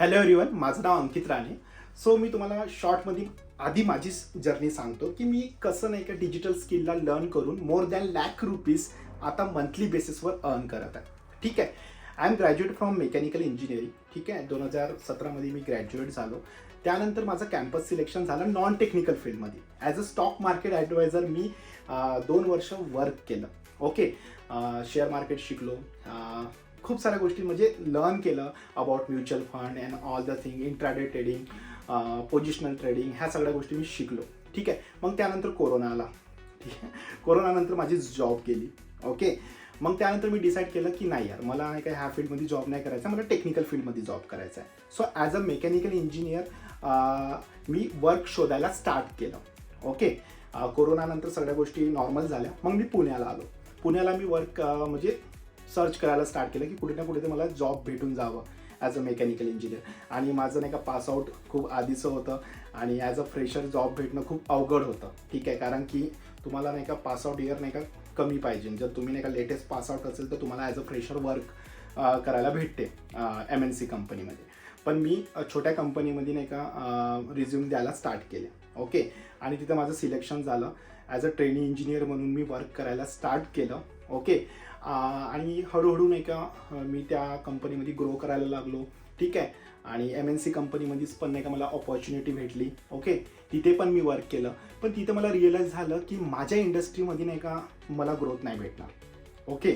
Hello everyone, माझं नाव अंकित Rane. So मी तुम्हाला शॉर्टमध्ये आधी माझी जर्नी सांगतो की मी कसं नाही का डिजिटल स्किलला लर्न करून मोर दॅन ₹1,00,000 आता मंथली बेसिसवर अर्न करत आहे. ठीक आहे. I am graduate from mechanical engineering. ठीक आहे. 2017मध्ये मी ग्रॅज्युएट झालो. त्यानंतर माझं कॅम्पस सिलेक्शन झालं नॉन टेक्निकल फील्डमध्ये. As a stock market advisor मी 2 वर्ष वर्क केलं. ओके. शेअर मार्केट शिकलो. खूप साऱ्या गोष्टी म्हणजे लर्न केलं about mutual fund and all the thing, intraday trading, positional trading, ह्या सगळ्या गोष्टी मी शिकलो. ठीक आहे. मग त्यानंतर कोरोना आला. ठीक आहे. कोरोनानंतर माझी जॉब गेली. ओके. मग त्यानंतर मी डिसाईड केलं की नाही यार, मला नाही काय ह्या फील्डमध्ये जॉब नाही करायचा, मला टेक्निकल फील्डमध्ये जॉब करायचा आहे. So as a mechanical engineer me work शोधायला स्टार्ट केलं. ओके. कोरोनानंतर सगळ्या गोष्टी नॉर्मल झाल्या. मग मी पुण्याला आलो. पुण्याला मी वर्क म्हणजे सर्च करायला स्टार्ट केलं की कुठे ना कुठे मला जॉब भेटून जावं ॲज अ मेकॅनिकल इंजिनियर. आणि माझं नाही का पासआउट खूप आधीचं होतं आणि ॲज अ फ्रेशर जॉब भेटणं खूप अवघड होतं. ठीक आहे. कारण की तुम्हाला नाही का पासआउट इयर नाही का कमी पाहिजे. जर तुम्ही नाही का लेटेस्ट पासआउट असेल तर तुम्हाला ॲज अ फ्रेशर वर्क करायला भेटते MNC कंपनीमध्ये. पण मी छोट्या कंपनीमध्ये नाही का रिझ्यूम द्यायला स्टार्ट केले. ओके. आणि तिथं माझं सिलेक्शन झालं. ॲज अ ट्रेनिंग इंजिनियर म्हणून मी वर्क करायला स्टार्ट केलं. ओके. आणि हळूहळू नाही का मी त्या कंपनीमध्ये ग्रो करायला लागलो. ठीक आहे. आणि MNC कंपनीमध्येच पण नाही का मला ऑपॉर्च्युनिटी भेटली. ओके. तिथे पण मी वर्क केलं. पण तिथे मला रिअलाईज झालं की माझ्या इंडस्ट्रीमध्ये नाही का मला ग्रोथ नाही भेटणार. ओके.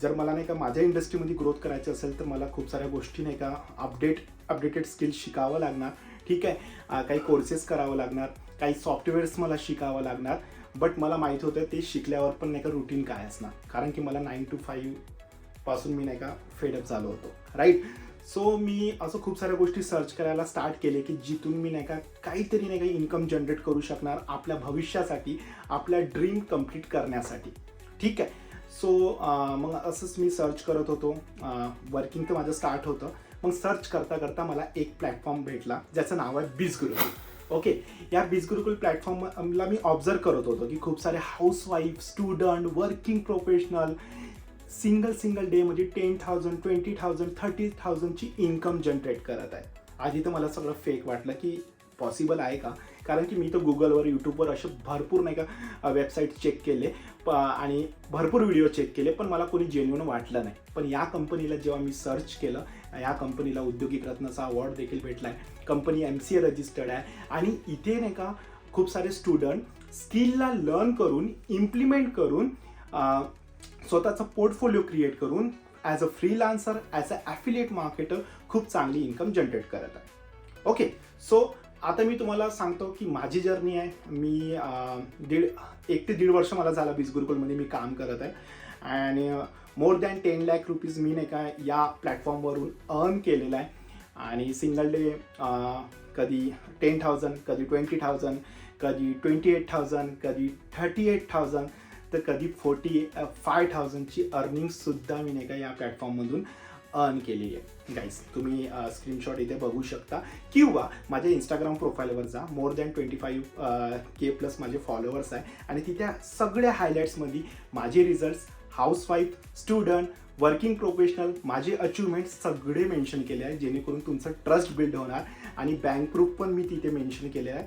जर मला नाही का माझ्या इंडस्ट्रीमध्ये ग्रोथ करायची असेल तर मला खूप साऱ्या गोष्टी नाही का अपडेटेड स्किल्स शिकावं लागणार. ठीक आहे. काही कोर्सेस करावं लागणार, काही सॉफ्टवेअर्स मला शिकावं लागणार. बट मला माहीत होतं ते शिकल्यावर पण नाही का रुटीन काय असणार, कारण की मला 9 to 5 पासून मी नाही का फेडअप झालो होतो. राईट. सो मी असं खूप साऱ्या गोष्टी सर्च करायला स्टार्ट केले की जिथून मी नाही का काहीतरी नाही का इन्कम जनरेट करू शकणार आपल्या भविष्यासाठी, आपल्या ड्रीम कंप्लीट करण्यासाठी. ठीक आहे. सो मग असंच मी सर्च करत होतो. वर्किंग तर माझं स्टार्ट होतं. मग सर्च करता करता मला एक प्लॅटफॉर्म भेटला ज्याचं नाव आहे बिझगुरुकुल. ओके. या बिझगुरुकुल प्लॅटफॉर्मला मी ऑब्झर्व करत होतो की खूप सारे housewife, student, working professional single day म्हणजे 10,000, 20,000, 30,000ची इन्कम जनरेट करत आहे. आधी तर मला सगळं फेक वाटलं की पॉसिबल आहे का, कारण की मी तर गुगलवर, यूट्यूबवर असे भरपूर नाही का वेबसाईट चेक केले आणि भरपूर व्हिडिओ चेक केले, पण मला कोणी जेन्युइन वाटलं नाही. पण या कंपनीला जेव्हा मी सर्च केलं, या कंपनीला औद्योगिक रत्नाचा अवॉर्ड देखील भेटला आहे. कंपनी MCA रजिस्टर्ड आहे आणि इथे नाही का खूप सारे स्टुडंट स्किलला लर्न करून, इम्प्लिमेंट करून, स्वतःचा पोर्टफोलिओ क्रिएट करून as a freelancer, as a affiliate marketer खूप चांगली इन्कम जनरेट करत आहे. ओके. सो आता मी तुम्हाला सांगतो की माझी जर्नी आहे. मी 1 ते 1.5 वर्ष मला झाला बिझगुरुकुलमध्ये मी काम करत आहे. आणि मोर दॅन 10 लाख रुपीज मी नाही का या प्लॅटफॉर्मवरून अर्न केलेला आहे. आणि सिंगल डे कधी 10,000, कधी 20,000, कधी 28,000, कधी 38,000, तर कधी 45,000ची अर्निंगसुद्धा मी नाही का या प्लॅटफॉर्ममधून अर्न केलेली आहे. गाईज, तुम्ही स्क्रीनशॉट इथे बघू शकता किंवा माझ्या इंस्टाग्राम प्रोफाईलवर जा. मोर दॅन 25K प्लस माझे फॉलोअर्स आहे आणि तिथे सगळ्या हायलाईट्समध्ये माझे results, housewife, student, working professional, माझे अचिव्हमेंट सगळे मेन्शन केले आहे, जेणेकरून तुमचं ट्रस्ट बिल्ड होणार. आणि बँक प्रूफ पण मी तिथे मेन्शन केले आहे,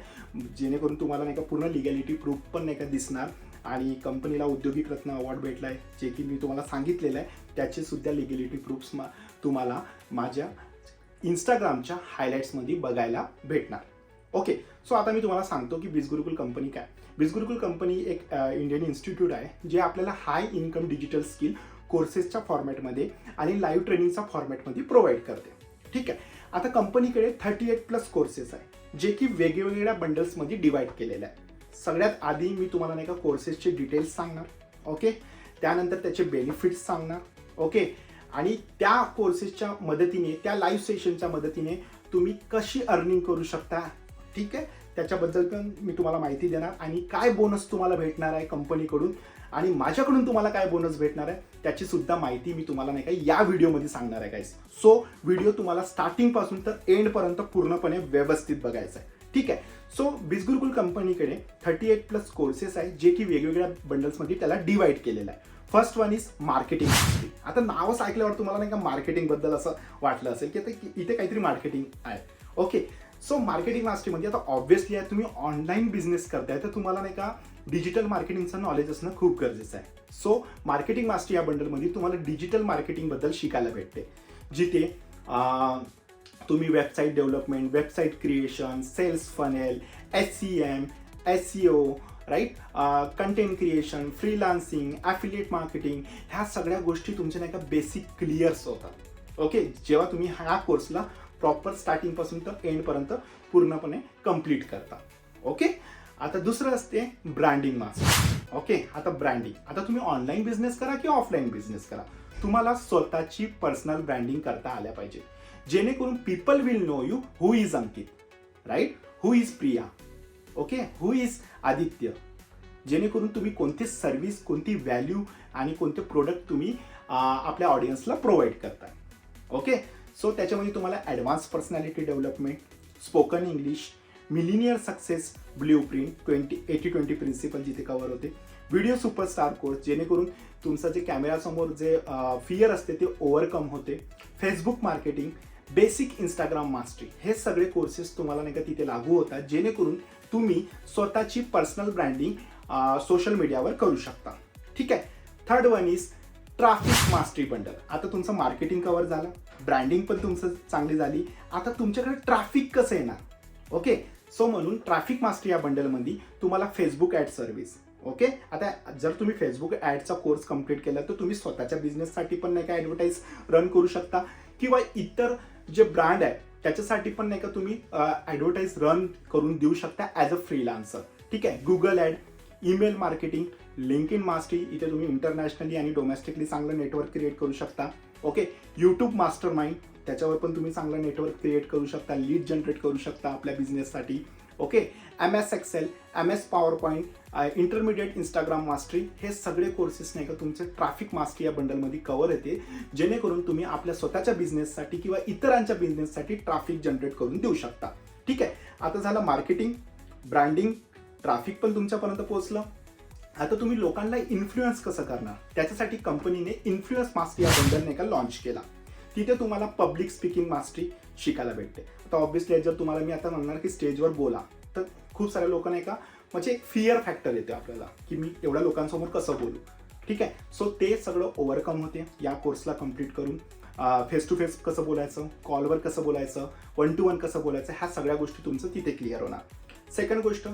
जेणेकरून तुम्हाला नाही का पूर्ण लिगॅलिटी प्रूफ पण नाही का दिसणार. आणि कंपनीला औद्योगिक रत्न अवॉर्ड भेटला आहे, जे की मी तुम्हाला सांगितलेलं आहे, त्याचे सुद्धा लिगॅलिटी प्रूफ्स तुम्हाला माझ्या इंस्टाग्रामच्या हायलाईट्समध्ये बघायला भेटणार. ओके. सो आता मी तुम्हाला सांगतो की बिझगुरुकुल कंपनी काय. बिझगुरुकुल कंपनी एक इंडियन इन्स्टिट्यूट आहे जे आपल्याला हाय इन्कम डिजिटल स्किल कोर्सेसच्या फॉर्मॅटमध्ये आणि लाईव्ह ट्रेनिंगच्या फॉर्मॅटमध्ये प्रोव्हाइड करते. ठीक आहे. आता कंपनीकडे 38+ कोर्सेस आहे, जे की वेगवेगळ्या बंडल्समध्ये डिवाइड केलेले आहे. सगळ्यात आधी मी तुम्हाला नाही का कोर्सेसचे डिटेल्स सांगणार. ओके. त्यानंतर त्याचे बेनिफिट्स सांगणार. ओके. आणि त्या कोर्सेसच्या मदतीने, त्या लाईव्ह सेशनच्या मदतीने तुम्ही कशी अर्निंग करू शकता. ठीक आहे. त्याच्याबद्दल पण मी तुम्हाला माहिती देणार आणि काय बोनस तुम्हाला भेटणार आहे कंपनीकडून आणि माझ्याकडून तुम्हाला काय बोनस भेटणार आहे त्याची सुद्धा माहिती मी तुम्हाला नाही का या व्हिडिओमध्ये सांगणार आहे गाईस. सो व्हिडिओ तुम्हाला स्टार्टिंगपासून तर एंडपर्यंत पूर्णपणे व्यवस्थित बघायचं आहे. ठीक आहे. सो बिझगुरुकुल कंपनीकडे 38+ कोर्सेस आहे, जे की वेगवेगळ्या बंडल्समध्ये त्याला डिवाइड केलेलं आहे. First one is marketing mastery. आता नावच ऐकल्यावर तुम्हाला नाही का मार्केटिंगबद्दल असं वाटलं असेल की आता इथे काहीतरी मार्केटिंग आहे. ओके, सो मार्केटिंग मास्टरीमध्ये आता ऑब्व्हियसली तुम्ही ऑनलाईन बिझनेस करताय तर तुम्हाला नाही का डिजिटल मार्केटिंगचं नॉलेज असणं खूप गरजेचं आहे. सो मार्केटिंग मास्टरी या बंडलमध्ये तुम्हाला डिजिटल मार्केटिंगबद्दल शिकायला भेटते, जिथे तुम्ही website development, website creation, sales funnel, SEM, SEO, right, content creation, freelancing, affiliate marketing, ह्या सगळ्या गोष्टी तुमच्या नाही का बेसिक क्लिअर्स होतात. ओके, जेव्हा तुम्ही ह्या कोर्सला प्रॉपर स्टार्टिंगपासून तर एंडपर्यंत पूर्णपणे कम्प्लीट करता. ओके, आता दुसरं असते ब्रँडिंग मास्टर. ओके, आता ब्रँडिंग, आता तुम्ही ऑनलाईन बिझनेस करा किंवा ऑफलाईन बिझनेस करा, तुम्हाला स्वतःची पर्सनल ब्रँडिंग करता आल्या पाहिजे, जेणेकरून people will know you who is Ankit, right, who is Priya, okay, who is Aditya, जेणेकरून तुम्ही कोणते सर्व्हिस, कोणती व्हॅल्यू आणि कोणते प्रोडक्ट तुम्ही आपल्या ऑडियन्सला प्रोव्हाइड करताय. ओके, सो त्याच्यामध्ये तुम्हाला advance personality development, spoken English, millionaire success blueprint, 80-20 principle जिथे कव्हर होते, व्हिडिओ सुपरस्टार कोर्स, जेणेकरून तुमचं जे कॅमेरासमोर जे फिअर असते ते ओव्हरकम होते, Facebook marketing, basic Instagram mastery, हे सगळे कोर्सेस तुम्हाला नाही का तिथे लागू होतात, जेणेकरून तुम्ही स्वतःची पर्सनल ब्रँडिंग सोशल मीडियावर करू शकता. ठीक आहे. Third one is traffic mastery bundle. आता तुमचं मार्केटिंग कव्हर झालं, ब्रँडिंग पण तुमचं चांगली झाली, आता तुमच्याकडे ट्रॅफिक कसं येणार. ओके, सो म्हणून ट्रॅफिक मास्टरी या बंडलमध्ये तुम्हाला फेसबुक ॲड सर्व्हिस. ओके, आता जर तुम्ही फेसबुक ॲडचा कोर्स कम्प्लीट केला तर तुम्ही स्वतःच्या बिझनेससाठी पण नाही का ॲडव्हर्टाईज रन करू शकता, किंवा इतर जे ब्रँड आहे त्याच्यासाठी पण नाही का तुम्ही ॲडव्हर्टाईज रन करून देऊ शकता ॲज अ फ्रीलान्सर. ठीक आहे. Google ad, email marketing, LinkedIn mastery, इथे तुम्ही इंटरनॅशनली आणि डोमेस्टिकली चांगलं नेटवर्क क्रिएट करू शकता. ओके, यूट्यूब मास्टर माइंड, त्याच्यावर पण तुम्ही चांगलं नेटवर्क क्रिएट करू शकता, लीड जनरेट करू शकता आपल्या बिझनेससाठी. Okay, MS Excel, MS PowerPoint, intermediate Instagram mastery, हे सगळे कोर्सेस नाही का तुमचे ट्रॅफिक मास्टरी या बंडलमध्ये कव्हर येते, जेणेकरून तुम्ही आपल्या स्वतःच्या बिझनेससाठी किंवा इतरांच्या बिझनेससाठी ट्रॅफिक जनरेट करून देऊ शकता. ठीक आहे. आता झालं मार्केटिंग, ब्रँडिंग, ट्रॅफिक पण तुमच्यापर्यंत पोहोचलं. आता तुम्ही लोकांना इन्फ्लुएन्स कसं करणार, त्याच्यासाठी कंपनीने इन्फ्लुएन्स मास्टरी या बंडल नाही का लॉन्च केला. तिथे तुम्हाला पब्लिक स्पीकिंग मास्टरी शिकायला भेटते. आता ऑब्व्हियसली जर तुम्हाला मी आता म्हणणार की स्टेजवर बोला, तर खूप साऱ्या लोकांना का म्हणजे एक फिअर फॅक्टर येते आपल्याला की मी एवढ्या लोकांसमोर कसं बोलू. ठीक आहे. सो ते सगळं ओव्हरकम होते या कोर्सला कम्प्लीट करून. फेस टू फेस कसं बोलायचं, कॉलवर कसं बोलायचं, 1-to-1 कसं बोलायचं, ह्या सगळ्या गोष्टी तुमचं तिथे क्लिअर होणार. सेकंड गोष्ट,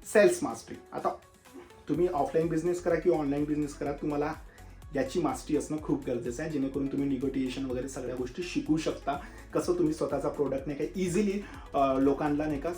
सेल्स मास्टरी. आता तुम्ही ऑफलाईन बिझनेस करा किंवा ऑनलाईन बिझनेस करा, तुम्हाला याची मास्टरी असणं खूप गरजेचं आहे, जेणेकरून तुम्ही निगोटिएशन वगैरे सगळ्या गोष्टी शिकू शकता. कसं तुम्ही स्वतःचा प्रोडक्ट नाही का इझिली लोकांना नाही का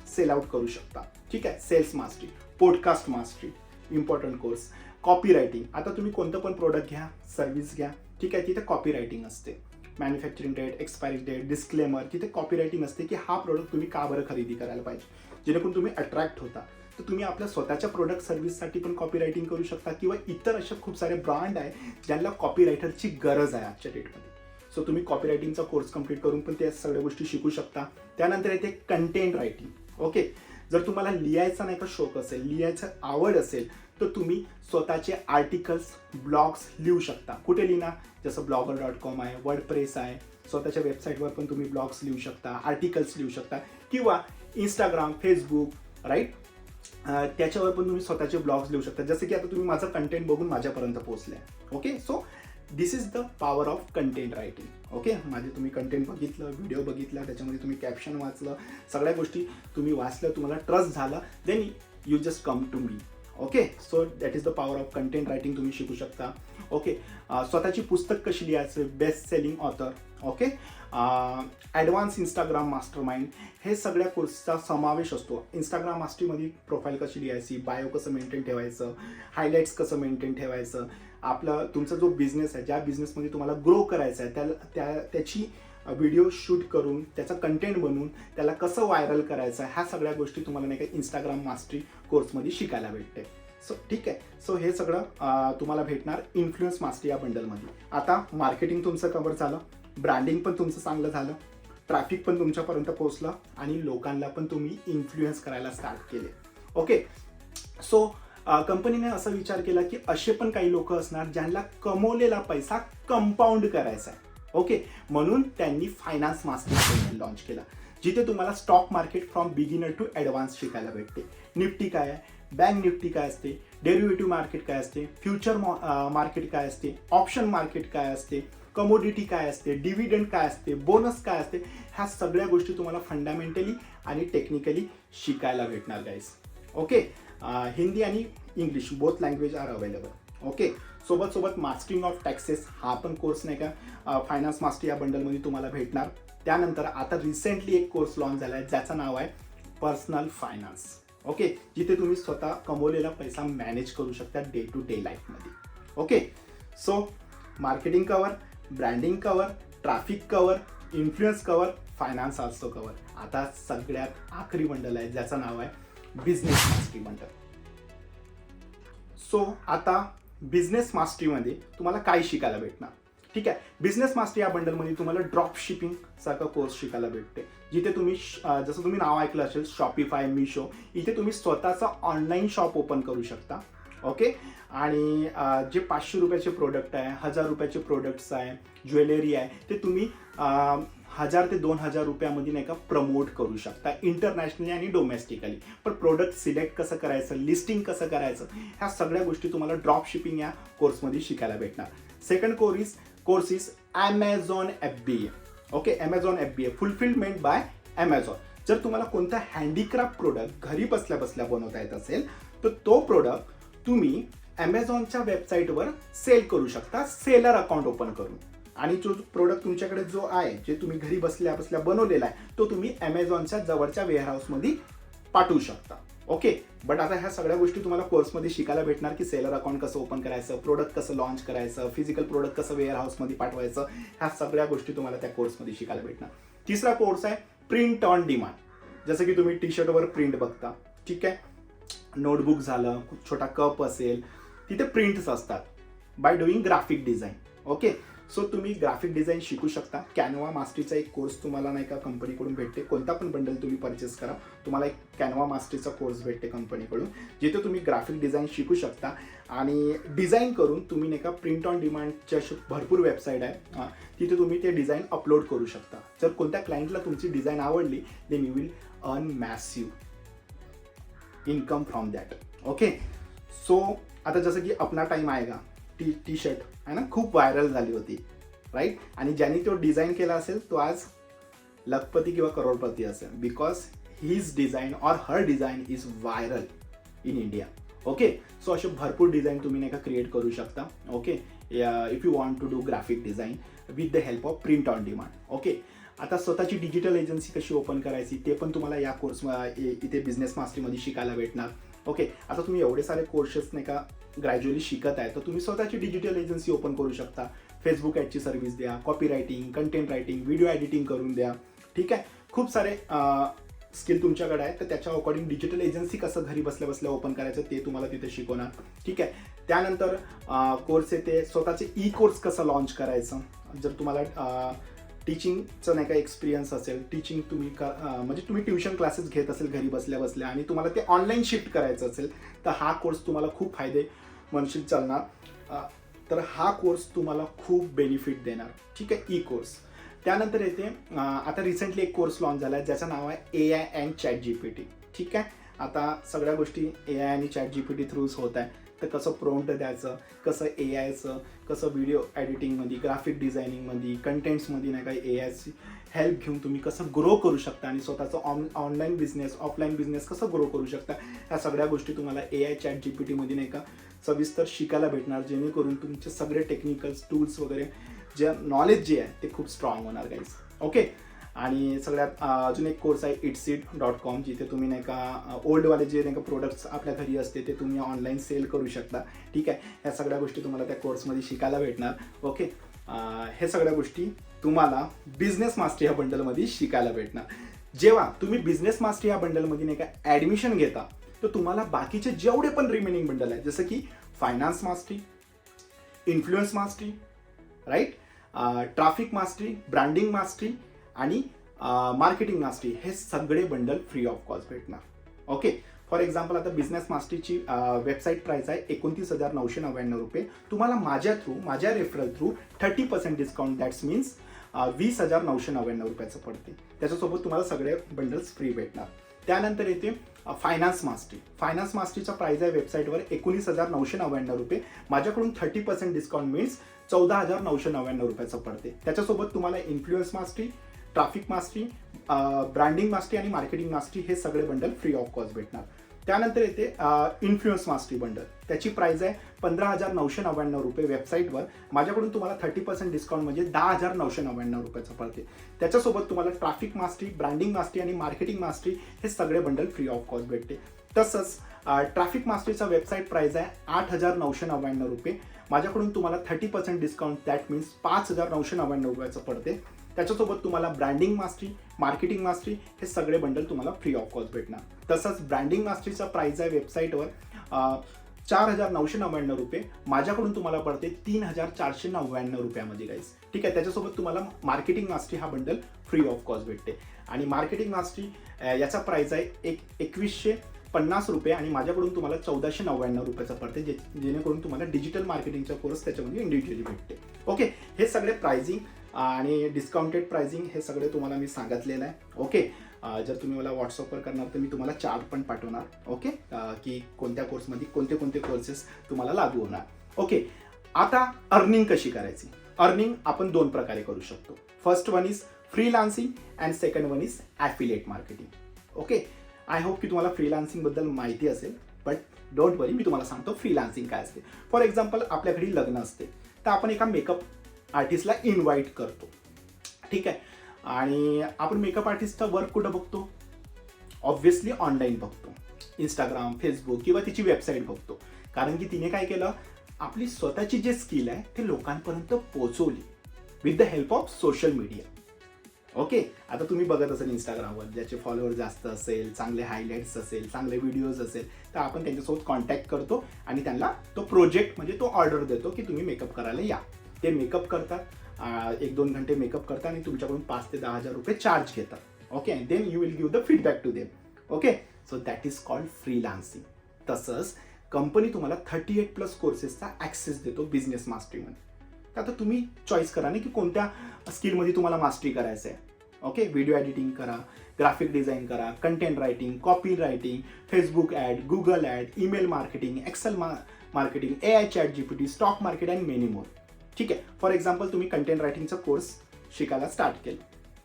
सेल आउट करू शकता. ठीक आहे. Sales mastery, podcast mastery, important course, copy writing. आता तुम्ही कोणतं पण प्रोडक्ट घ्या, सर्व्हिस घ्या, ठीक आहे, तिथे कॉपी रायटिंग असते. Manufacturing date, expiry date, disclaimer, तिथे कॉपी रायटिंग असते की हा प्रोडक्ट तुम्ही का बरं खरेदी करायला पाहिजे, जेणेकरून तुम्ही अट्रॅक्ट होता. तर तुम्ही आपल्या स्वतःच्या प्रोडक्ट सर्व्हिससाठी पण कॉपी रायटिंग करू शकता, किंवा इतर असे खूप सारे ब्रँड आहे ज्यांना कॉपी रायटरची गरज आहे आजच्या डेटमध्ये. सो तुम्ही कॉपी रायटिंगचा कोर्स कम्प्लीट करून पण त्या सगळ्या गोष्टी शिकू शकता. त्यानंतर येते कंटेंट रायटिंग. ओके, जर तुम्हाला लिहायचा नाही का शौक असेल, लिहायचं आवड असेल, तर तुम्ही स्वतःचे आर्टिकल्स, ब्लॉग्स लिहू शकता. कुठे लिहिणार, जसं blogger.com आहे, वर्डप्रेस आहे, स्वतःच्या वेबसाईटवर पण तुम्ही ब्लॉग्स लिहू शकता, आर्टिकल्स लिहू शकता, किंवा इंस्टाग्राम, फेसबुक, राईट, त्याच्यावर पण तुम्ही स्वतःचे ब्लॉग्स लिहू शकता. जसं की आता तुम्ही माझं कंटेंट बघून माझ्यापर्यंत पोहोचले. Okay, so this is the power of content writing. Okay, माझे तुम्ही कंटेंट बघितलं, व्हिडिओ बघितला, त्याच्यामध्ये तुम्ही कॅप्शन वाचलं, सगळ्या गोष्टी तुम्ही वाचल्या, तुम्हाला ट्रस्ट झाला, then you just come to me. Okay, so that is the power of content writing. तुम्ही शिकू शकता. ओके, स्वतःची पुस्तक कशी लिहायचं, best selling author. Okay, advance Instagram master mind, हे सगळ्या कोर्सचा समावेश असतो. इंस्टाग्राम मास्टरीमध्ये प्रोफाईल कशी लिहायची, बायो कसं मेंटेन ठेवायचं, हायलाईट्स कसं मेंटेन ठेवायचं, आपलं तुमचा जो बिझनेस आहे, ज्या बिझनेसमध्ये तुम्हाला ग्रो करायचा आहे त्याची व्हिडिओ शूट करून, त्याचा कंटेंट बनवून त्याला कसं व्हायरल करायचं, ह्या सगळ्या गोष्टी तुम्हाला नाही का इंस्टाग्राम मास्टरी कोर्समध्ये शिकायला भेटते. सो ठीक आहे. सो हे सगळं तुम्हाला भेटणार इन्फ्लुएन्स मास्टरी या बंडलमध्ये. आता मार्केटिंग तुमचं कव्हर झालं, ब्रँडिंग पण तुमचं चांगलं झालं, ट्रॅफिक पण तुमच्यापर्यंत पोहोचलं, आणि लोकांना पण तुम्ही इन्फ्लुएन्स करायला स्टार्ट केले. ओके, सो कंपनीने असा विचार केला की असे पण काही लोक असणार ज्यांना कमवलेला पैसा कंपाऊंड करायचा आहे. ओके, म्हणून त्यांनी फायनान्स मास्टर लॉन्च केला, जिथे तुम्हाला stock market from beginner to advance शिकायला भेटते. निफ्टी काय आहे, बँक निफ्टी काय असते, डेरिव्हेटिव्ह मार्केट काय असते, फ्युचर मार्केट काय असते, ऑप्शन मार्केट काय असते, कमोडिटी काय असते, डिव्हिडंड काय असते, बोनस काय असते, ह्या सगळ्या गोष्टी तुम्हाला फंडामेंटली आणि टेक्निकली शिकायला भेटणार गाईस. ओके, हिंदी आणि English both language are available. Okay, सोबत मास्टरिंग ऑफ टॅक्सेस हा पण कोर्स नाही का फायनान्स मास्टर या बंडलमध्ये तुम्हाला भेटणार. त्यानंतर आता रिसेंटली एक कोर्स लॉन्च झाला आहे ज्याचं नाव आहे पर्सनल फायनान्स. ओके, जिथे तुम्ही स्वतः कमवलेला पैसा मॅनेज करू शकता डे टू डे लाईफमध्ये. Okay, so marketing cover, branding cover, traffic cover, influence cover, finance also cover. आता सगळ्यात आखरी बंडल आहे ज्याचं नाव आहे बिझनेस मास्टरी बंडल. सो आता बिझनेस मास्टरीमध्ये तुम्हाला काय शिकायला भेटणार? ठीक आहे, बिझनेस मास्टरी या बंडलमध्ये तुम्हाला ड्रॉप शिपिंग सारखा कोर्स शिकायला भेटते, जिथे तुम्ही जसं तुम्ही नाव ऐकलं असेल शॉपिफाय, मिशो, इथे तुम्ही स्वतःचा ऑनलाईन शॉप ओपन करू शकता. ओके, आणि जे 500 रुपयाचे प्रोडक्ट आहे, 1000 रुपयाचे प्रोडक्ट्स आहे, ज्वेलरी आहे, ते तुम्ही 1000 ते 2000 रुपयामध्ये नाही का प्रमोट करू शकता इंटरनॅशनली आणि डोमेस्टिकली. पण प्रोडक्ट सिलेक्ट कसं करायचं, लिस्टिंग कसं करायचं, ह्या सगळ्या गोष्टी तुम्हाला ड्रॉप शिपिंग या कोर्समध्ये शिकायला भेटणार. Second course is Amazon FBA. Okay, Amazon FBA fulfilment bye Amazon. जर तुम्हाला कोणता हँडीक्राफ्ट प्रोडक्ट घरी बसल्या बसल्या बनवता येत असेल तर तो प्रोडक्ट तुम्ही ॲमेझॉनच्या वेबसाईटवर सेल करू शकता सेलर अकाउंट ओपन करून. आणि जो प्रोडक्ट तुमच्याकडे जो आहे, जे तुम्ही घरी बसल्या बसल्या बनवलेला आहे, तो तुम्ही ॲमेझॉनच्या जवळच्या वेअरहाऊसमध्ये पाठवू शकता. ओके, बट आता ह्या सगळ्या गोष्टी तुम्हाला कोर्समध्ये शिकायला भेटणार की सेलर अकाउंट कसं ओपन करायचं, प्रोडक्ट कसं लॉन्च करायचं, फिजिकल प्रोडक्ट कसं वेअरहाऊसमध्ये पाठवायचं, ह्या सगळ्या गोष्टी तुम्हाला त्या कोर्समध्ये शिकायला भेटणार. तिसरा कोर्स आहे प्रिंट ऑन डिमांड. जसं की तुम्ही टी शर्टवर प्रिंट बघता, ठीक आहे, नोटबुक झालं, छोटा कप असेल, तिथे प्रिंट्स असतात bye doing graphic design. Okay, so तुम्ही ग्राफिक डिझाईन शिकू शकता. कॅनवा मास्टरीचा एक कोर्स तुम्हाला नाही का कंपनीकडून भेटते. कोणता पण बंडल तुम्ही परचेस करा, तुम्हाला एक कॅनवा मास्टरीचा कोर्स भेटते कंपनीकडून, जिथे तुम्ही ग्राफिक डिझाईन शिकू शकता आणि डिझाईन करून तुम्ही नाही का प्रिंट ऑन डिमांडच्या भरपूर वेबसाईट आहे, तिथे तुम्ही ते डिझाईन अपलोड करू शकता. जर कोणत्या क्लायंटला तुमची डिझाईन आवडली, then you will earn massive income from that. Okay, so आता जसं की अपना टाइम आएगा टी शर्ट आहे ना, खूप व्हायरल झाली होती, राईट. आणि ज्यांनी तो डिझाईन केला असेल तो आज लखपती किंवा करोडपती असेल, because his design or her design is viral in India. Okay, so असे भरपूर डिझाईन तुम्ही नाही का क्रिएट करू शकता. Okay, if you want to do graphic design with the help of print on demand. Okay, आता स्वतःची डिजिटल एजन्सी कशी ओपन करायची ते पण तुम्हाला या कोर्स इथे बिझनेस मास्टरीमध्ये शिकायला भेटणार. ओके, आता तुम्ही एवढे सारे कोर्सेस नाही का ग्रॅज्युअली शिकत आहे, तर तुम्ही स्वतःची डिजिटल एजन्सी ओपन करू शकता. फेसबुक ॲडची सर्व्हिस द्या, copy writing, content writing, video editing करून द्या. ठीक आहे, खूप सारे स्किल तुमच्याकडे आहे, तर त्याच्या अकॉर्डिंग डिजिटल एजन्सी कसं घरी बसल्या बसल्या ओपन करायचं ते तुम्हाला तिथे शिकवणार. ठीक आहे, त्यानंतर कोर्स येते स्वतःचे ई कोर्स कसं लॉन्च करायचं. जर तुम्हाला टीचिंगचं नाही का एक्सपिरियन्स असेल, टीचिंग तुम्ही म्हणजे तुम्ही ट्युशन क्लासेस घेत असेल घरी बसल्या बसल्या आणि तुम्हाला ते ऑनलाईन शिफ्ट करायचं असेल, तर हा कोर्स तुम्हाला खूप फायदे म्हणशील चालणार. तर हा कोर्स तुम्हाला खूप बेनिफिट देणार. ठीक आहे, ई कोर्स. त्यानंतर येते आता रिसेंटली एक कोर्स लॉन्च झाला आहे ज्याचं नाव आहे AI अँड ChatGPT. ठीक आहे, आता सगळ्या गोष्टी AI आणि ChatGPT थ्रूच होत आहे. तर कसं प्रॉम्प्ट द्यायचं, कसं AIचं, कसं व्हिडिओ एडिटिंगमध्ये, ग्राफिक डिझायनिंगमध्ये, कंटेंट्समध्ये नाही का AIची हेल्प घेऊन तुम्ही कसं ग्रो करू शकता आणि स्वतःचं ऑनलाईन बिझनेस, ऑफलाईन बिझनेस कसं ग्रो करू शकता, ह्या सगळ्या गोष्टी तुम्हाला AI ChatGPTमध्ये नाही का सविस्तर शिकायला भेटणार, जेणेकरून तुमचे सगळे टेक्निकल्स टूल्स वगैरे जे नॉलेज जे आहे ते खूप स्ट्रॉंग होणार गाईज. ओके, आणि सगळ्यात अजून एक कोर्स आहे eatseed.com, जिथे तुम्ही नाही का ओल्डवाले जे नाही का प्रोडक्ट्स आपल्या घरी असते ते तुम्ही ऑनलाईन सेल करू शकता. ठीक आहे, ह्या सगळ्या गोष्टी तुम्हाला त्या कोर्समध्ये शिकायला भेटणार. ओके, हे सगळ्या गोष्टी तुम्हाला बिझनेस मास्टर या बंडलमध्ये शिकायला भेटणार. जेव्हा तुम्ही बिझनेस मास्टर या बंडलमध्ये नाही का ॲडमिशन घेता, तर तुम्हाला बाकीचे जेवढे पण रिमेनिंग बंडल आहे, जसं की finance mastery, influence mastery, right, traffic mastery, branding mastery आणि मार्केटिंग मास्टरी, हे सगळे बंडल फ्री ऑफ कॉस्ट भेटणार. ओके, फॉर एक्झाम्पल आता बिझनेस मास्टरीची वेबसाईट प्राइस आहे 29,999 रुपये. तुम्हाला माझ्या थ्रू, माझ्या referral through 30% discount, that's means 20,999 रुपयाचं पडते. त्याच्यासोबत तुम्हाला सगळे बंडल्स फ्री भेटणार. त्यानंतर येते फायनान्स मास्टरी. फायनान्स मास्टरीचा प्राइस आहे वेबसाईटवर 19,999 रुपये. माझ्याकडून 30% डिस्काउंट मीन्स 14,999 रुपयाचं पडते. त्याच्यासोबत तुम्हाला influence mastery, traffic mastery, branding mastery आणि मार्केटिंग मास्टरी हे सगळे बंडल फ्री ऑफ कॉस्ट भेटणार. त्यानंतर येते इन्फ्लुएन्स मास्टरी बंडल. त्याची प्राइस आहे 15,999 रुपये वेबसाईटवर. माझ्याकडून तुम्हाला 30% डिस्काउंट म्हणजे 10,999 रुपयाचं पडते. त्याच्यासोबत तुम्हाला ट्रॅफिक मास्टरी, ब्रँडिंग मास्टरी आणि मार्केटिंग मास्टरी हे सगळे बंडल फ्री ऑफ कॉस्ट भेटते. तसंच ट्रॅफिक मास्टरीचा वेबसाईट प्राइस आहे 8,999 रुपये. माझ्याकडून तुम्हाला 30% डिस्काउंट, दॅट मीन्स 5,999 रुपयाचं पडते. त्याच्यासोबत तुम्हाला ब्रँडिंग मास्टरी, मार्केटिंग मास्टरी हे सगळे बंडल तुम्हाला फ्री ऑफ कॉस्ट भेटणार. तसंच ब्रँडिंग मास्टरीचा प्राइस आहे वेबसाईटवर 4,999 रुपये. माझ्याकडून तुम्हाला पडते 3,499 रुपयामध्ये गाईज. ठीक आहे. त्याच्यासोबत तुम्हाला मार्केटिंग मास्टरी हा बंडल फ्री ऑफ कॉस्ट भेटते. आणि मार्केटिंग मास्टरी याचा प्राइस आहे 2,150 रुपये आणि माझ्याकडून तुम्हाला 1,499 रुपयाचं पडते, जेणेकरून तुम्हाला डिजिटल मार्केटिंगचा कोर्स त्याच्यामध्ये इंडिव्हिज्युअली भेटते. ओके. हे सगळे प्राइसिंग आणि डिस्काउंटेड प्राइसिंग हे सगळे तुम्हाला मी सांगितलेलं आहे. ओके. जर तुम्ही मला व्हॉट्सअपवर करणार तर मी तुम्हाला चार्ट पण पाठवणार. ओके. की कोणत्या कोर्समध्ये कोणते कोणते कोर्सेस तुम्हाला लागू होणार. ओके. आता अर्निंग कशी करायची? अर्निंग आपण 2 प्रकारे करू शकतो. First one is freelancing and second one is affiliate marketing. Okay. I hope की तुम्हाला फ्रीलान्सिंगबद्दल माहिती असेल, बट डोंट वरी, मी तुम्हाला सांगतो फ्रीलान्सिंग काय असते. फॉर एक्झाम्पल आपल्या घरी लग्न असते, तर आपण एका मेकअप आर्टिस्टला इन्व्हाइट करतो. ठीक आहे. आणि आपण मेकअप आर्टिस्टचा वर्क कुठं बघतो? ऑब्व्हियसली ऑनलाईन बघतो. इंस्टाग्राम, फेसबुक किंवा तिची वेबसाईट बघतो. कारण की तिने काय केलं, आपली स्वतःची जे स्किल आहे ते लोकांपर्यंत पोहोचवली with the help of social media. Okay. आता तुम्ही बघत असेल इंस्टाग्रामवर, ज्याचे फॉलोअर जास्त असेल, चांगले हायलाईट्स असेल, चांगले व्हिडिओज असेल, तर आपण त्यांच्यासोबत कॉन्टॅक्ट करतो आणि त्यांना तो प्रोजेक्ट म्हणजे तो ऑर्डर देतो की तुम्ही मेकअप करायला या. ते मेकअप करतात, 1-2 घंटे मेकअप करतात आणि तुमच्याकडून 5,000 ते 10,000 रुपये चार्ज घेतात. Okay. Then you will give the feedback to them. Okay. So that is called freelancing. तसंच कंपनी तुम्हाला 38+ कोर्सेसचा ॲक्सेस देतो बिझनेस मास्टरीमध्ये. तर आता तुम्ही चॉईस करा ना की कोणत्या स्किलमध्ये तुम्हाला मास्टरी करायचं आहे. ओके. व्हिडिओ एडिटिंग करा, ग्राफिक डिझाईन करा, content writing, copy writing, Facebook ad, Google ad, email marketing, Excel marketing, AI chat GPT, stock market and many more. ठीक आहे. फॉर एक्झाम्पल तुम्ही कंटेंट रायटिंगचा कोर्स शिकायला स्टार्ट केलं.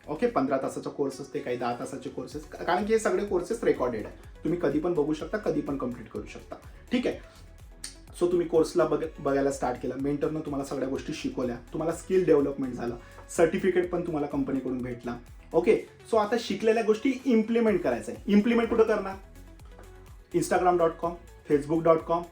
ओके. 15 तासाचा course असते, काही 10 तासाचे कोर्सेस, कारण की हे सगळे कोर्सेस रेकॉर्डेड आहे. तुम्ही कधी पण बघू शकता, कधी पण कम्प्लीट करू शकता. ठीक आहे. सो तुम्ही कोर्सला बघायला स्टार्ट केलं, मेंटरनं तुम्हाला सगळ्या गोष्टी शिकवल्या, तुम्हाला स्किल डेव्हलपमेंट झालं, सर्टिफिकेट पण तुम्हाला कंपनीकडून भेटला. ओके. सो आता शिकलेल्या गोष्टी इम्प्लिमेंट करायचं आहे. इम्प्लिमेंट कुठं करणार? Instagram.com, Facebook.com,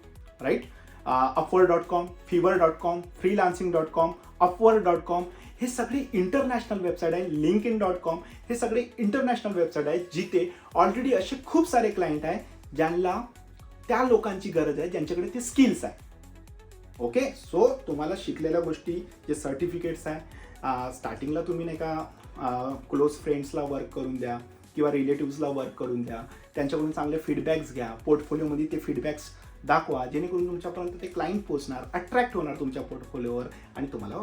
right, Upwork.com, Fiverr.com, Freelancing.com, Upwork.com हे सगळे इंटरनॅशनल वेबसाईट आहे. LinkedIn.com हे सगळे इंटरनॅशनल वेबसाईट आहेत, जिथे ऑलरेडी असे खूप सारे क्लायंट आहे ज्यांना त्या लोकांची गरज आहे ज्यांच्याकडे ते स्किल्स आहे. ओके. सो तुम्हाला शिकलेल्या गोष्टी, जे सर्टिफिकेट्स आहे, स्टार्टिंगला तुम्ही नाही का क्लोज फ्रेंड्सला वर्क करून द्या किंवा रिलेटिव्सला वर्क करून द्या, त्यांच्याकडून चांगले फीडबॅक्स घ्या, पोर्टफोलिओमध्ये ते फीडबॅक्स दाखवा, जेणेकरून तुमच्यापर्यंत ते क्लायंट पोहोचणार, अट्रॅक्ट होणार तुमच्या पोर्टफोलिओवर आणि तुम्हाला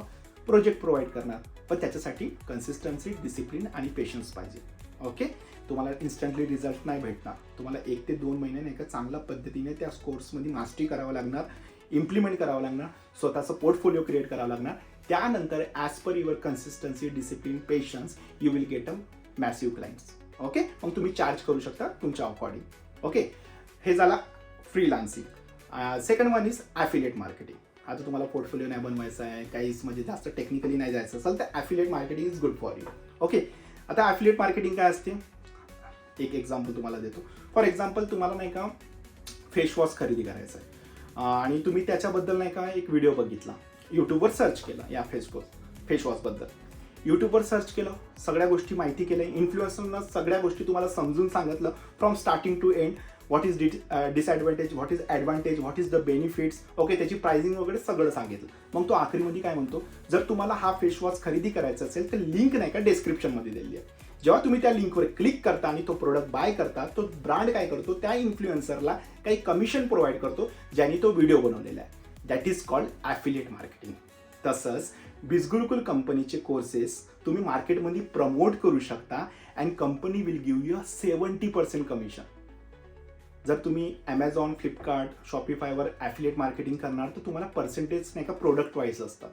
प्रोजेक्ट प्रोव्हाइड करणार. पण त्याच्यासाठी कन्सिस्टन्सी, डिसिप्लिन आणि पेशन्स पाहिजे. ओके. तुम्हाला इन्स्टंटली रिझल्ट नाही भेटणार. तुम्हाला 1 ते 2 महिने नाही का चांगल्या पद्धतीने त्या कोर्समध्ये मास्टरी करावं लागणार, इम्प्लिमेंट करावं लागणार, स्वतःचं पोर्टफोलिओ क्रिएट करावं लागणार. त्यानंतर as per your consistency, discipline, patience, you will get a massive clients. Okay. मग तुम्ही चार्ज करू शकता तुमच्या अकॉर्डिंग. ओके. हे झाला freelancing. Second one is affiliate marketing. आता तुम्हाला पोर्टफोलिओ नाही बनवायचा आहे, काहीच म्हणजे जास्त टेक्निकली नाही जायचं असेल तर affiliate marketing is good for you. Okay. आता ॲफिलिएट मार्केटिंग काय असते? एक एक्झाम्पल तुम्हाला देतो. फॉर एक्झाम्पल तुम्हाला नाही का फेसवॉश खरेदी करायचा आहे आणि तुम्ही त्याच्याबद्दल नाही का एक व्हिडिओ बघितला, यूट्यूबवर सर्च केला या फेसवॉशबद्दल. यूट्यूबवर सर्च केलं, सगळ्या गोष्टी माहिती केल्या, इन्फ्लुएन्सरनं सगळ्या गोष्टी तुम्हाला समजून सांगितलं from starting to end. What is disadvantage, what is advantage, what is the benefits. Okay. त्याची प्राइसिंग वगैरे सगळं सांगितलं. मग तो आखरीमध्ये काय म्हणतो, जर तुम्हाला हा फेसवॉश खरेदी करायचा असेल तर लिंक नाही का डिस्क्रिप्शनमध्ये दिली आहे, जेव्हा तुम्ही त्या लिंकवर क्लिक करता आणि तो प्रोडक्ट बाय करता, तो ब्रँड काय करतो, त्या इन्फ्लुएन्सरला काही कमिशन प्रोव्हाइड करतो ज्यांनी तो व्हिडिओ बनवलेला आहे. That is called affiliate marketing. तसंच बिझगुरुकुल कंपनीचे कोर्सेस तुम्ही मार्केटमध्ये प्रमोट करू शकता and company will give you 70% commission. जर तुम्ही ॲमेझॉन, फ्लिपकार्ट, शॉपिफायवर ॲफिलिएट मार्केटिंग करणार तर तुम्हाला पर्सेंटेज नाही का प्रोडक्ट वाईज असतात.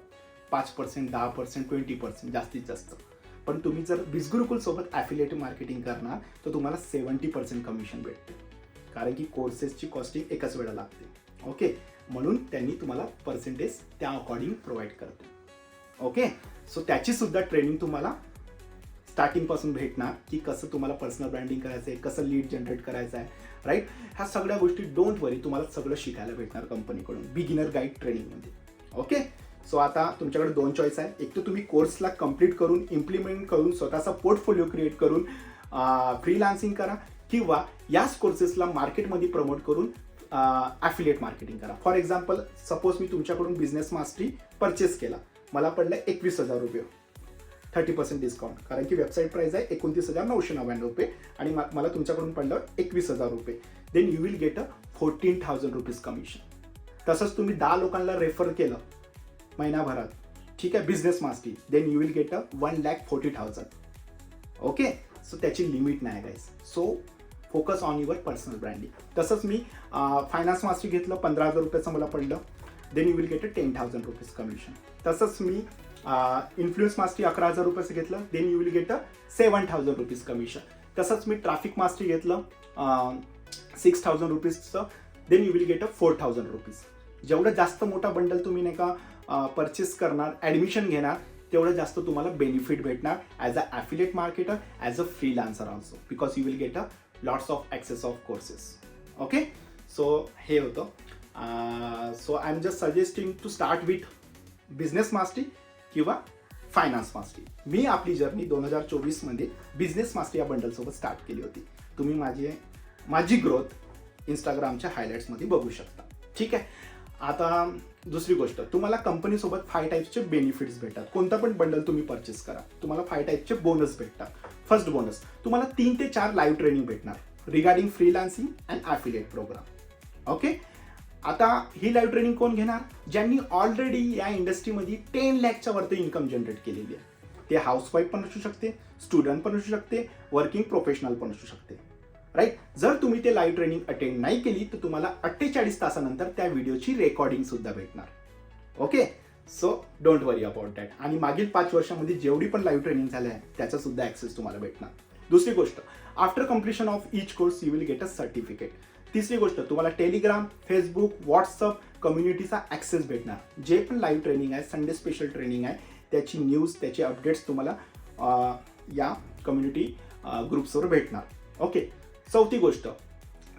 5%, 10%, 20% जास्तीत जास्त. पण तुम्ही जर बिझगुरुकुलसोबत ॲफिलिएट मार्केटिंग करणार तर तुम्हाला 70% कमिशन भेटते, कारण की कोर्सेसची कॉस्टिंग एकाच वेळा लागते. ओके, म्हणून त्यांनी तुम्हाला पर्सेंटेज त्या अकॉर्डिंग प्रोव्हाइड करते. ओके, सो त्याची सुद्धा ट्रेनिंग तुम्हाला स्टार्टिंगपासून भेटणार की कसं तुम्हाला पर्सनल ब्रँडिंग करायचं आहे, कसं लीड जनरेट करायचं आहे, राईट. ह्या सगळ्या गोष्टी डोंट वरी, तुम्हाला सगळं शिकायला भेटणार कंपनीकडून बिगिनर गाईड ट्रेनिंगमध्ये. ओके, सो आता तुमच्याकडे 2 चॉईस आहे. एक तर तुम्ही कोर्सला कंप्लीट करून इम्प्लिमेंट करून स्वतःचा पोर्टफोलिओ क्रिएट करून फ्रीलान्सिंग करा, किंवा याच कोर्सेसला मार्केटमध्ये प्रमोट करून ॲफिलिएट मार्केटिंग करा. फॉर एक्झाम्पल, सपोज मी तुमच्याकडून बिझनेस मास्टरी परचेस केला, मला पडलं 21,000 रुपये, 30% डिस्काउंट, कारण की वेबसाईट प्राइस आहे 29,999 रुपये आणि मला तुमच्याकडून पडलं 21,000 रुपये. Then you will get 14,000 rupees commission. तसंच तुम्ही 10 लोकांना रेफर केलं महिनाभरात, ठीक आहे, business mastery, then you will get 1,40,000. Okay, so त्याची लिमिट नाही guys. So focus on your personal branding. तसंच मी फायनान्स मास्टरी घेतलं, 15,000 रुपयाचं मला पडलं, then you will get 10,000 rupees commission. तसंच मी इन्फ्लुएन्स मास्टरी 11,000 रुपयाचं घेतलं, then you will get 7,000 rupees commission. तसंच मी ट्रॅफिक मास्टरी घेतलं 6,000 रुपीजचं, then you will get 4,000 rupees. जेवढं जास्त मोठा बंडल तुम्ही नाही का परचेस करणार, ॲडमिशन घेणार, तेवढं जास्त तुम्हाला बेनिफिट भेटणार as a affiliate marketer, as a freelancer also, because you will get lots of access of courses. Okay, so हे होतं. So I am just suggesting to start with business mastery किंवा finance mastery. मी आपली journey 2024मध्ये business mastery या बंडलसोबत start केली होती. तुम्ही माझी ग्रोथ इंस्टाग्रामच्या हायलाईट्समध्ये बघू शकता. ठीक आहे. आता दुसरी गोष्ट, तुम्हाला कंपनीसोबत 5 टाईप्सचे बेनिफिट्स भेटतात. कोणता पण बंडल तुम्ही परचेस करा, तुम्हाला 5 टाईपचे बोनस भेटतात. फर्स्ट बोनस, तुम्हाला 3 ते 4 लाईव्ह ट्रेनिंग भेटणार regarding freelancing and affiliate program. Okay, आता ही लाईव्ह ट्रेनिंग कोण घेणार? ज्यांनी ऑलरेडी या इंडस्ट्रीमध्ये 10 लाखच्या वरती इन्कम जनरेट केलेली आहे. ते हाऊसवाईफ पण असू शकते, स्टुडंट पण असू शकते, वर्किंग प्रोफेशनल पण असू शकते, राईट. जर तुम्ही ते लाईव्ह ट्रेनिंग अटेंड नाही केली तर तुम्हाला 48 तासानंतर त्या व्हिडिओची रेकॉर्डिंग सुद्धा भेटणार. Okay, so don't worry about that. आणि मागील 5 वर्षामध्ये जेवढी पण लाईव्ह ट्रेनिंग झाल्या आहे त्याचा सुद्धा ॲक्सेस तुम्हाला भेटणार. दुसरी गोष्ट, after completion of each course you will get a certificate. तिसरी गोष्ट, तुम्हाला टेलिग्राम, फेसबुक, व्हॉट्सअप कम्युनिटीचा ॲक्सेस भेटणार. जे पण लाईव्ह ट्रेनिंग आहे, संडे स्पेशल ट्रेनिंग आहे, त्याची न्यूज, त्याचे अपडेट्स तुम्हाला या कम्युनिटी ग्रुप्सवर भेटणार. ओके, चौथी गोष्ट,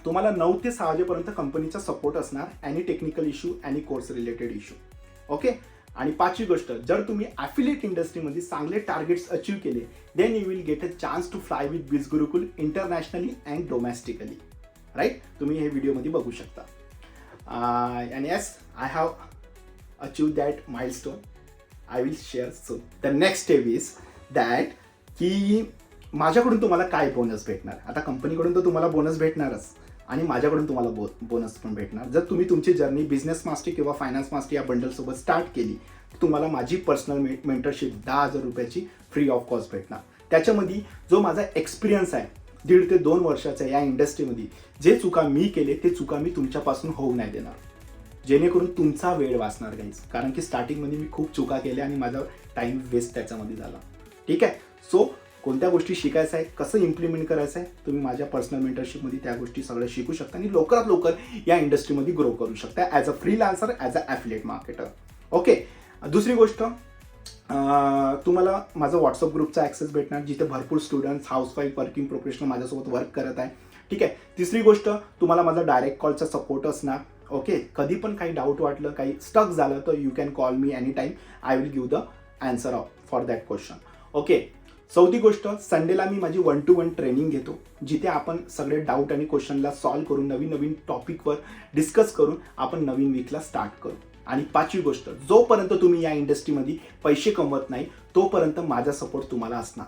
तुम्हाला 9 ते 6 वाजेपर्यंत कंपनीचा सपोर्ट असणार, any technical issue, any course related issue. Okay, आणि 5वी गोष्ट, जर तुम्ही ॲफिलिएट इंडस्ट्रीमध्ये चांगले टार्गेट्स अचीव केले, then you will get a chance to fly with Bizgurukul internationally and domestically, right. तुम्ही हे व्हिडिओमध्ये बघू शकता. And yes, I have achieve that milestone. I will share soon. The next step is that की माझ्याकडून तुम्हाला काय बोनस भेटणार. आता कंपनीकडून तर तुम्हाला बोनस भेटणारच आणि माझ्याकडून तुम्हाला बोनस पण भेटणार. जर तुम्ही तुमची जर्नी बिझनेस मास्टरी किंवा फायनान्स मास्टरी या बंडलसोबत स्टार्ट केली तर तुम्हाला माझी पर्सनल मेंटरशिप 10,000 रुपयाची फ्री ऑफ कॉस्ट भेटणार. त्याच्यामध्ये जो माझा एक्सपिरियन्स आहे 1.5 ते 2 वर्षाचा या इंडस्ट्रीमध्ये, जे चुका मी केले ते चुका मी तुमच्यापासून होऊ नाही देणार, जेणेकरून तुमचा वेळ वाचणार गाईज. कारण की स्टार्टिंगमध्ये मी खूप चुका केल्या आणि माझा टाईम वेस्ट त्याच्यामध्ये झाला. ठीक आहे. सो कोणत्या गोष्टी शिकायचं आहे, कसं इम्प्लिमेंट करायचं आहे, तुम्ही माझ्या पर्सनल मेंटरशिपमध्ये त्या गोष्टी सगळ्या शिकू शकता आणि लवकरात लवकर या इंडस्ट्रीमध्ये ग्रो करू शकता as a freelancer, as a affiliate marketer. Okay, दुसरी गोष्ट, तुम्हाला माझं व्हॉट्सअप ग्रुपचा ॲक्सेस भेटणार, जिथे भरपूर स्टुडंट्स, हाऊसवाईफ, वर्किंग प्रोफेशनल माझ्यासोबत वर्क करत आहे. ठीक आहे. तिसरी गोष्ट, तुम्हाला माझा डायरेक्ट कॉलचा सपोर्ट असणार. ओके, कधी पण काही डाऊट वाटलं, काही स्टक झालं तर you can call me any time. I will give the answer for that question. Okay, चौथी गोष्ट, संडेला मी माझी 1-to-1 ट्रेनिंग घेतो, जिथे आपण सगळे डाऊट आणि क्वेश्चनला सॉल्व्ह करून नवीन टॉपिकवर डिस्कस करून आपण नवीन वीकला स्टार्ट करू. आणि 5वी गोष्ट, जोपर्यंत तुम्ही या इंडस्ट्रीमध्ये पैसे कमवत नाही तोपर्यंत माझा सपोर्ट तुम्हाला असणार.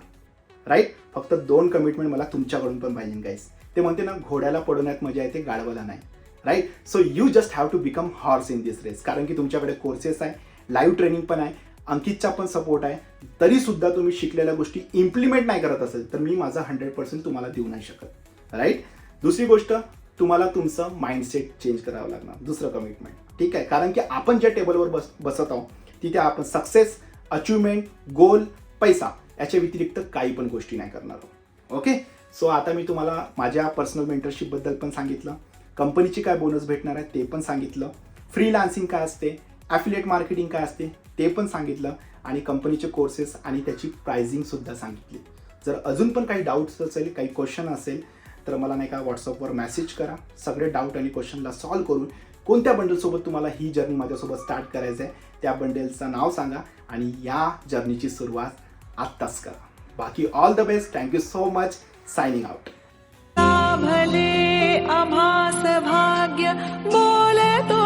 राईट. फक्त 2 कमिटमेंट मला तुमच्याकडून पण पाहिजे गाईस. ते म्हणते ना, घोड्याला पडवण्यात मजा येते, गाढवाला नाही. Right. So you just have to become horse in this race. कारण की तुमच्याकडे कोर्सेस आहे, लाईव्ह ट्रेनिंग पण आहे, अंकितचा पण सपोर्ट आहे. तरी सुद्धा तुम्ही शिकलेल्या गोष्टी इम्प्लिमेंट नाही करत असेल तर मी माझा 100% तुम्हाला देऊ नाही शकत. राईट. दुसरी गोष्ट, तुम्हाला तुमचं माइंडसेट चेंज करावं लागणार. दुसरं कमिटमेंट, ठीक आहे. कारण की आपण ज्या टेबलवर बसत आहोत तिथे आपण सक्सेस, अचिव्हमेंट, गोल, पैसा याच्या व्यतिरिक्त काही पण गोष्टी नाही करणार आहोत. ओके. सो आता मी तुम्हाला माझ्या पर्सनल मेंटरशिपबद्दल पण सांगितलं, कंपनीची काय बोनस भेटणार आहे ते पण सांगितलं, फ्रीलान्सिंग काय असते, ॲफिलिएट मार्केटिंग काय असते ते पण सांगितलं, आणि कंपनीचे कोर्सेस आणि त्याची प्राइसिंग सुद्धा सांगितली. जर अजून पण काही डाऊट्स असेल, काही क्वेश्चन असेल तर मला नाही का व्हॉट्सअपवर मेसेज करा. सगळे डाऊट आणि क्वेश्चनला सॉल्व्ह करून कोणत्या बंडलसोबत तुम्हाला ही जर्नी माझ्यासोबत स्टार्ट करायचं आहे त्या बंडलचं नाव सांगा आणि या जर्नीची सुरुवात आत्ताच करा. बाकी all the best. Thank you so much. Signing out. भले आभास भाग्य बोलतो